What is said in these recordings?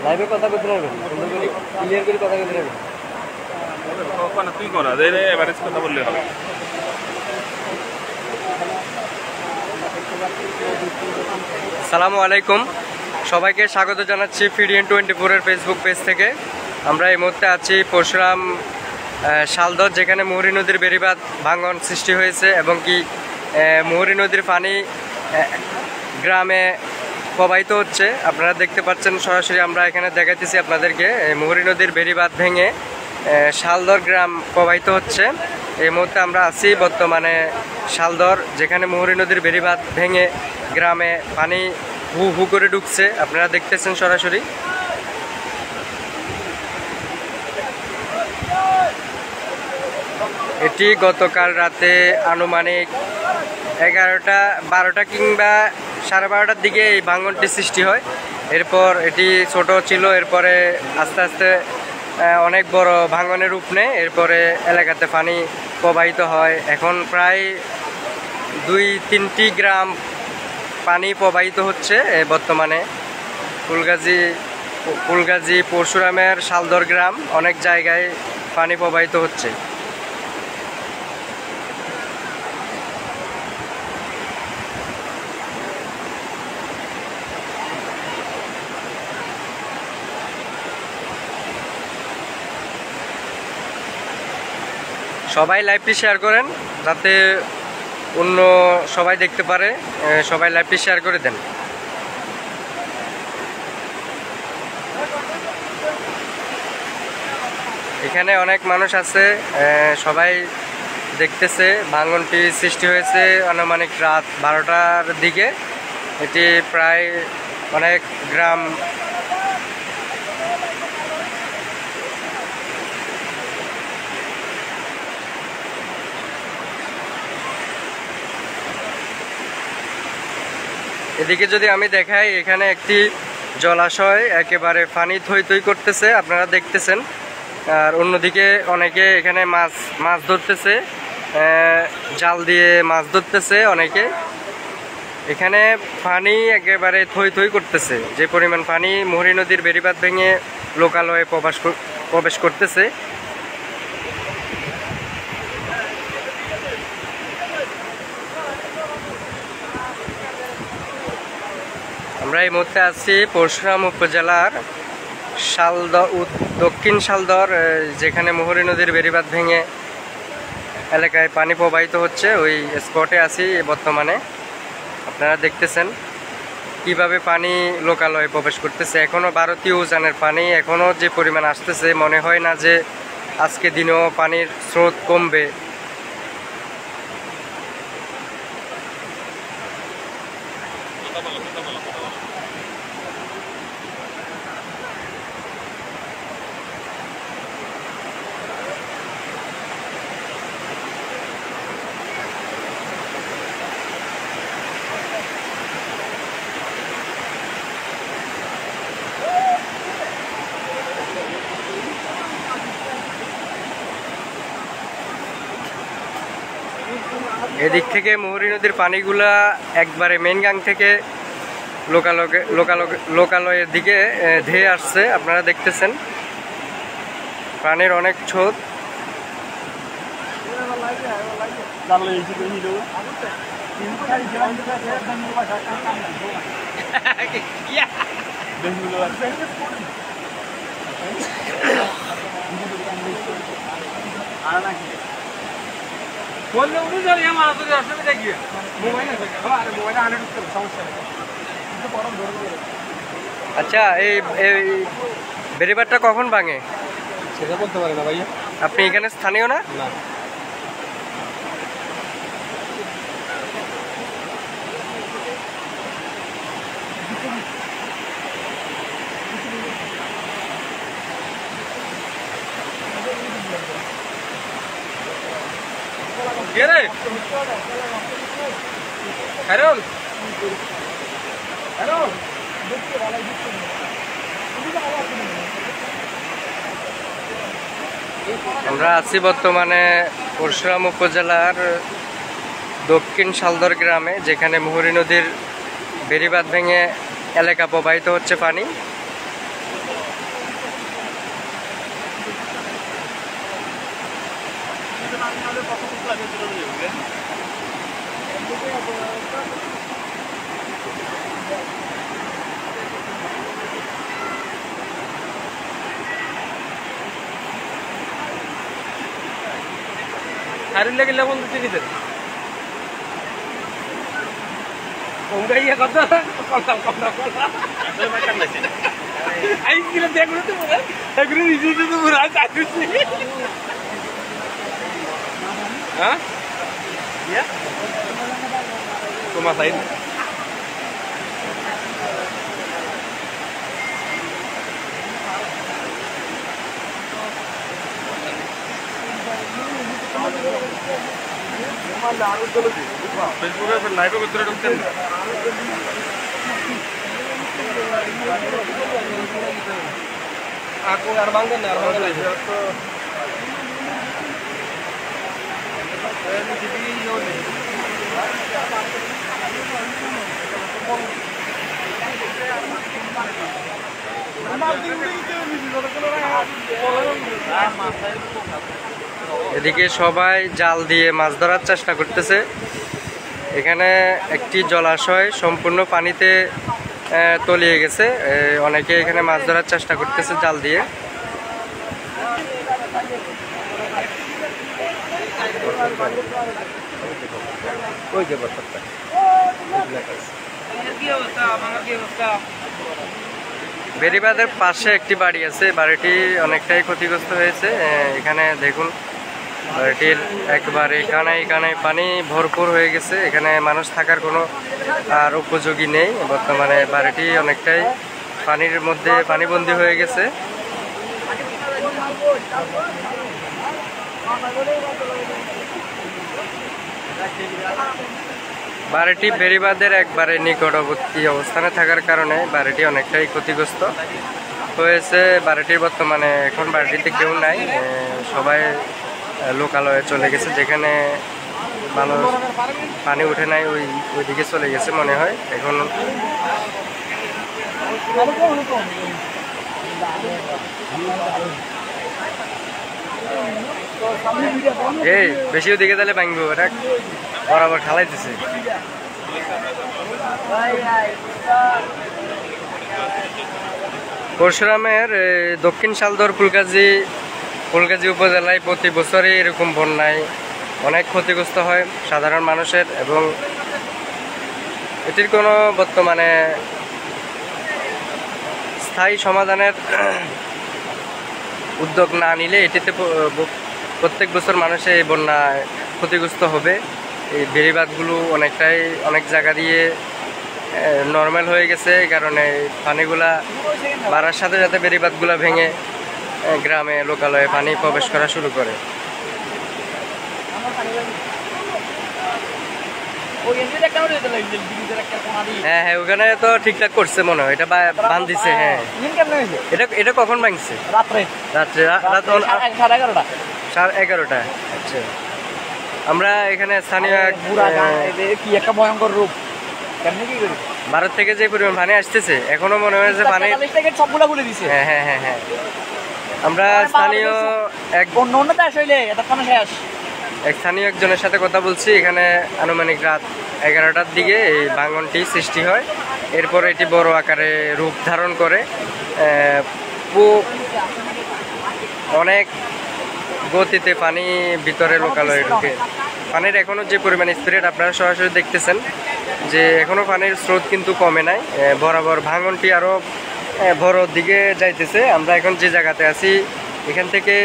লাইভে কথা বলতে পারবেন, সুন্দর করে ক্লিয়ার করে কথা বলতে পারবেন। তুই করা এভারেজ কথা বললে হবে। আসসালামু আলাইকুম, সবাইকে স্বাগত জানাচ্ছি ফিডিএন 24-এর ফেসবুক পেজ থেকে। আমরা এই মুহূর্তে আছি পরশুরাম শালদহ, যেখানে মুহুরী নদীর বেড়িবাঁধ ভাঙন সৃষ্টি হয়েছে এবং কি মুহুরী নদীর পানি গ্রামে প্রবাহিত হচ্ছে। আপনারা দেখতে পাচ্ছেন সরাসরি, আমরা এখানে দেখাইতেছি আপনাদেরকে। মুহুরী নদীর বেড়িবাঁধ ভেঙে শালদহ গ্রাম প্রবাহিত হচ্ছে। এই মুহূর্তে আমরা আছি বর্তমানে শালদহ, যেখানে মুহুরী নদীর বেড়িবাঁধ ভেঙে গ্রামে পানি হু হু করে ঢুকছে। আপনারা দেখতেছেন সরাসরি। এটি গতকাল রাতে আনুমানিক 11টা 12টা কিংবা 12:30টার দিকে এই ভাঙনটি সৃষ্টি হয়। এরপর এটি ছোট ছিল, এরপরে আস্তে আস্তে অনেক বড় ভাঙনের রূপ নেয়। এরপরে এলাকাতে পানি প্রবাহিত হয়। এখন প্রায় 2-3টি গ্রাম পানি প্রবাহিত হচ্ছে বর্তমানে। ফুলগাজী পরশুরামের শালদহ গ্রাম, অনেক জায়গায় পানি প্রবাহিত হচ্ছে। সবাই লাইভটি শেয়ার করেন যাতে অন্য সবাই দেখতে পারে। সবাই লাইভটি শেয়ার করে দেন। এখানে অনেক মানুষ আছে, সবাই দেখতেছে। ভাঙনটি সৃষ্টি হয়েছে আনুমানিক রাত 12টার দিকে। এটি প্রায় অনেক গ্রাম এদিকে যদি আমি দেখাই, এখানে একটি জলাশয় একেবারে পানি থই থই করতেছে, আপনারা দেখতেছেন। আর অন্যদিকে অনেকে এখানে মাছ ধরতেছে, জাল দিয়ে মাছ ধরতেছে অনেকে। এখানে পানি একেবারে থই থই করতেছে, যে পরিমাণ পানি মুহুরী নদীর বেড়িবাঁধ ভেঙে লোকালয়ে প্রবেশ করতেছে। আমরা এই মুহূর্তে আছি পরশুরাম উপজেলার দক্ষিণ শালদহ, যেখানে মুহুরী নদীর বেড়িবাঁধ ভেঙে এলাকায় পানি প্রবাহিত হচ্ছে। ওই স্পটে আছি বর্তমানে। আপনারা দেখতেছেন কিভাবে পানি লোকালয়ে প্রবেশ করতেছে। এখনও ভারতীয় উজানের পানি এখনও যে পরিমাণ আসতেছে, মনে হয় না যে আজকে দিনেও পানির স্রোত কমবে। এদিক থেকে মুহুরী নদীর পানিগুলা একবারে মেইন গাং থেকে লোকালয়ের দিকে ধেয়ে আসছে। আপনারা দেখতেছেন পানির অনেক স্রোত। আচ্ছা, এই বেড়িবাঁধটা কখন ভাঙে সেটা বলতে পারে না ভাইয়া। আপনি এখানে স্থানীয় না? আমরা আছি বর্তমানে পরশুরাম উপজেলার দক্ষিণ শালদহ গ্রামে, যেখানে মুহুরী নদীর বেড়িবাঁধ ভেঙে এলাকা প্রবাহিত হচ্ছে পানি। Hari lagi lawan tu kita. Enggak iya kata. Asal makan nasi. Aing kira dia guru tu bukan. Aku ni di situ tu berat aku sih. Hah? Ya? Rumah lain. ফেসবুকে লাইভে করতে ঢুকতেন না? Aku arbangkan aja. এদিকে সবাই জাল দিয়ে মাছ ধরার চেষ্টা করতেছে। এখানে একটি জলাশয় সম্পূর্ণ পানিতে তলিয়ে গেছে। অনেকে এখানে মাছ ধরার চেষ্টা করতেছে জাল দিয়ে। বেড়িবাঁধের পাশে একটি বাড়ি আছে, বাড়িটি অনেকটাই ক্ষতিগ্রস্ত হয়েছে। এখানে দেখুন বাড়িটির একবারে কানায় কানায় পানি ভরপুর হয়ে গেছে। এখানে মানুষ থাকার কোনো আর উপযোগী নেই। বর্তমানে বাড়িটি অনেকটাই পানির মধ্যে পানিবন্দী হয়ে গেছে। বাড়িটি বেড়িবাঁধের একবারে নিকটবর্তী অবস্থানে থাকার কারণে বাড়িটি অনেকটাই ক্ষতিগ্রস্ত হয়েছে। বাড়িটির বর্তমানে এখন বাড়িটিতে কেউ নাই, সবাই লোকালয়ে চলে গেছে। যেখানে মানুষ পানি উঠে নাই ওইদিকে চলে গেছে মনে হয়। এখন এই বেশি ওদিকে তাহলে ভাঙবো, এটা বরাবর খালাইতেছে। পরশুরামের দক্ষিণ শালদর ফুলগাজী উপজেলায় প্রতি বছরই এরকম বন্যায় অনেক ক্ষতিগ্রস্ত হয় সাধারণ মানুষের, এবং এটির কোনো বর্তমানে স্থায়ী সমাধানের উদ্যোগ না নিলে এটিতে প্রত্যেক বছর মানুষের এই বন্যায় ক্ষতিগ্রস্ত হবে। এই বেড়িবাঁধগুলো অনেক জায়গা দিয়ে নর্মাল হয়ে গেছে, এই কারণে পানিগুলা বাড়ার সাথে সাথে বেড়িবাঁধগুলা ভেঙে গ্রামে লোকালয়ে পানি প্রবেশ করা শুরু করে। হ্যাঁ হ্যাঁ, ওখানে তো ঠিকঠাক করছে মনে হয়, এটা বাঁধ দিছে। হ্যাঁ, এটা কখন ভাঙছে? রাত্রে রাত 11:30। আচ্ছা, আমরা এখানে স্থানীয় কি একটা ভয়ঙ্কর রূপ। ভারত থেকে যে পরিমাণ পানি আসতেছে এখনো মনে হয় যে পানি সবগুলা বলে দিছে। হ্যাঁ হ্যাঁ হ্যাঁ হ্যাঁ, আমরা স্থানীয় স্থানীয় একজনের সাথে কথা বলছি। এখানে আনুমানিক রাত 11টার দিকে এই ভাঙনটি সৃষ্টি হয়। এরপর এটি বড় আকারে রূপ ধারণ করে অনেক গতিতে পানি ভিতরে লোকালয়ে ঢুকে। পানির এখনও যে পরিমাণ স্পিড আপনারা সরাসরি দেখতেছেন যে এখনও পানির স্রোত কিন্তু কমে নাই। বরাবর ভাঙনটি আরও বড় দিকে যাইতেছে। আমরা এখন যে জায়গাতে আছি এখান থেকে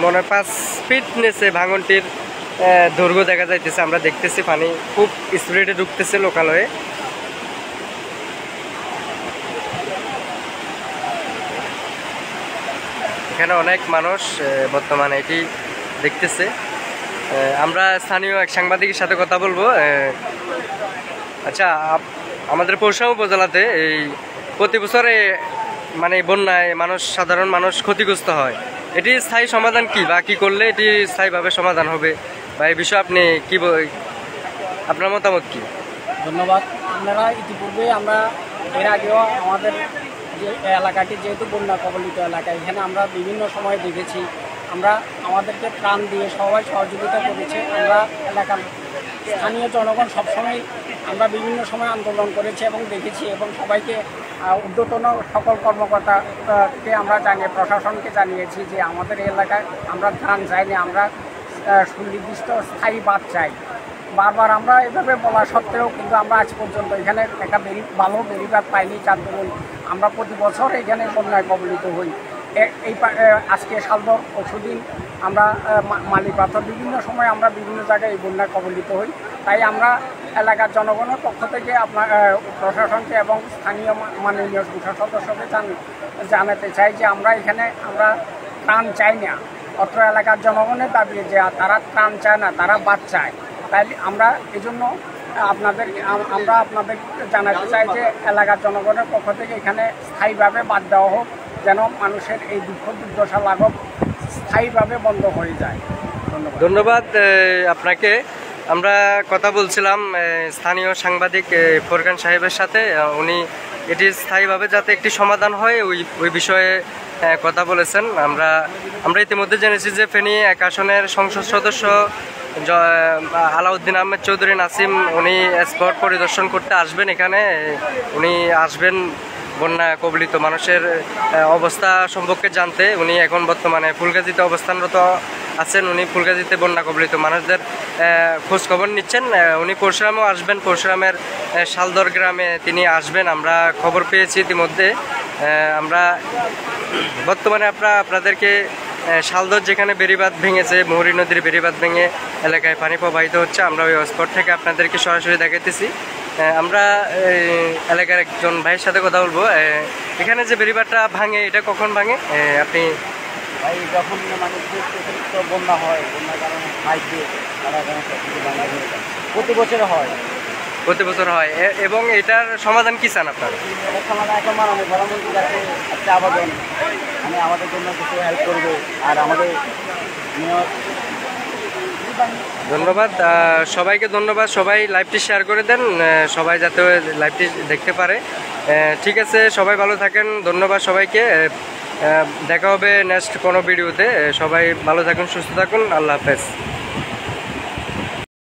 মনে হয় 5 ফিট নিচে ভাঙনটির দৈর্ঘ্য দেখা যাইতেছে। আমরা দেখতেছি পানি খুব স্পিডে ঢুকতেছে লোকালয়ে। এখানে অনেক মানুষ বর্তমানে এটি দেখতেছে। আমরা স্থানীয় এক সাংবাদিকের সাথে কথা বলবো। আচ্ছা, আমাদের পরশুরাম উপজেলাতে এই প্রতি বছরে মানে বন্যায় সাধারণ মানুষ ক্ষতিগ্রস্ত হয়, এটি স্থায়ী সমাধান কি বা কি করলে এটি স্থায়ীভাবে সমাধান হবে, বা এই বিষয়ে আপনি কি আপনার মতামত কি? ধন্যবাদ। আপনারা ইতিপূর্বে আমরা এর আগেও আমাদের যে এলাকাটি যেহেতু বন্যা কবলিত এলাকা, এখানে আমরা বিভিন্ন সময় দেখেছি, আমরা আমাদেরকে ত্রাণ দিয়ে সবাই সহযোগিতা করেছে। আমরা এলাকার স্থানীয় জনগণ সবসময় আমরা বিভিন্ন সময় আন্দোলন করেছি এবং দেখেছি, এবং সবাইকে ঊর্ধ্বতন সকল কর্মকর্তাকে আমরা প্রশাসনকে জানিয়েছি যে আমাদের এই এলাকায় আমরা ত্রাণ চাইনি, আমরা সুনির্দিষ্ট স্থায়ী বাঁধ চাই। বারবার আমরা এভাবে বলা সত্ত্বেও কিন্তু আমরা আজ পর্যন্ত এখানে একটা ভালো বেড়িবাঁধ পাইনি, যার দরুন আমরা প্রতি বছর এখানে বন্যায় কবলিত হই। আজকে শালদর পরশুদিন আমরা মালিপাথর বিভিন্ন সময় আমরা বিভিন্ন জায়গায় এই বন্যায় কবলিত হই। তাই আমরা এলাকার জনগণের পক্ষ থেকে আপনার প্রশাসনকে এবং স্থানীয় মাননীয় সংসদ সদস্যকে জানাতে চাই যে আমরা এখানে আমরা ত্রাণ চাই না। অত্র এলাকার জনগণের দাবি যে তারা ত্রাণ চায় না, তারা বাদ চায়। তাই আমরা এজন্য আমরা আপনাদের জানাতে চাই যে এলাকার জনগণের পক্ষ থেকে এখানে স্থায়ীভাবে বাদ দেওয়া হোক, যেন মানুষের এই দুঃখ দুর্দশা লাঘব স্থায়ীভাবে বন্ধ হয়ে যায়। ধন্যবাদ আপনাকে। আমরা কথা বলছিলাম স্থানীয় সাংবাদিক ফোরকান সাহেবের সাথে। উনি এটি স্থায়ীভাবে যাতে একটি সমাধান হয় ওই বিষয়ে কথা বলেছেন। আমরা ইতিমধ্যে জেনেছি যে ফেনী 1 আসনের সংসদ সদস্য আলাউদ্দিন আহমেদ চৌধুরী নাসিম উনি স্পট পরিদর্শন করতে আসবেন এখানে। উনি আসবেন বন্যা কবলিত মানুষের অবস্থা সম্পর্কে জানতে। উনি এখন বর্তমানে ফুলগাজীতে অবস্থানরত আছেন। উনি ফুলগাজীতে বন্যা কবলিত মানুষদের খোঁজ খবর নিচ্ছেন। উনি পরশুরামও আসবেন, পরশুরামের শালদর গ্রামে তিনি আসবেন, আমরা খবর পেয়েছি ইতিমধ্যে। আমরা বর্তমানে আপনাদেরকে শালদর যেখানে বেড়িবাঁধ ভেঙেছে, মুহুরী নদীর বেড়িবাঁধ ভেঙে এলাকায় পানি প্রবাহিত হচ্ছে, আমরা ওই স্পট থেকে আপনাদেরকে সরাসরি দেখাইতেছি। আমরা এলাকার একজন ভাইয়ের সাথে কথা বলবো। এখানে যে বেড়িবাঁধটা ভাঙে এটা কখন ভাঙে আপনি? ভাই যখন মানে অতিরিক্ত বন্যা হয়, বন্যার কারণে প্রতি বছরে হয়। প্রতি বছর হয় এবং এটার সমাধান কি চান আপনারা? এটার সমাধান এখন মানে প্রধানমন্ত্রী কাছে একটা আবেদন, মানে আমাদের জন্য কিছু হেল্প করবে। আর আমাদের ধন্যবাদ সবাইকে, ধন্যবাদ। সবাই লাইভটি শেয়ার করে দেন, সবাই যাতে লাইভটি দেখতে পারে। ঠিক আছে, সবাই ভালো থাকেন। ধন্যবাদ সবাইকে। দেখা হবে নেক্সট কোনো ভিডিওতে। সবাই ভালো থাকুন, সুস্থ থাকুন। আল্লাহ হাফেজ।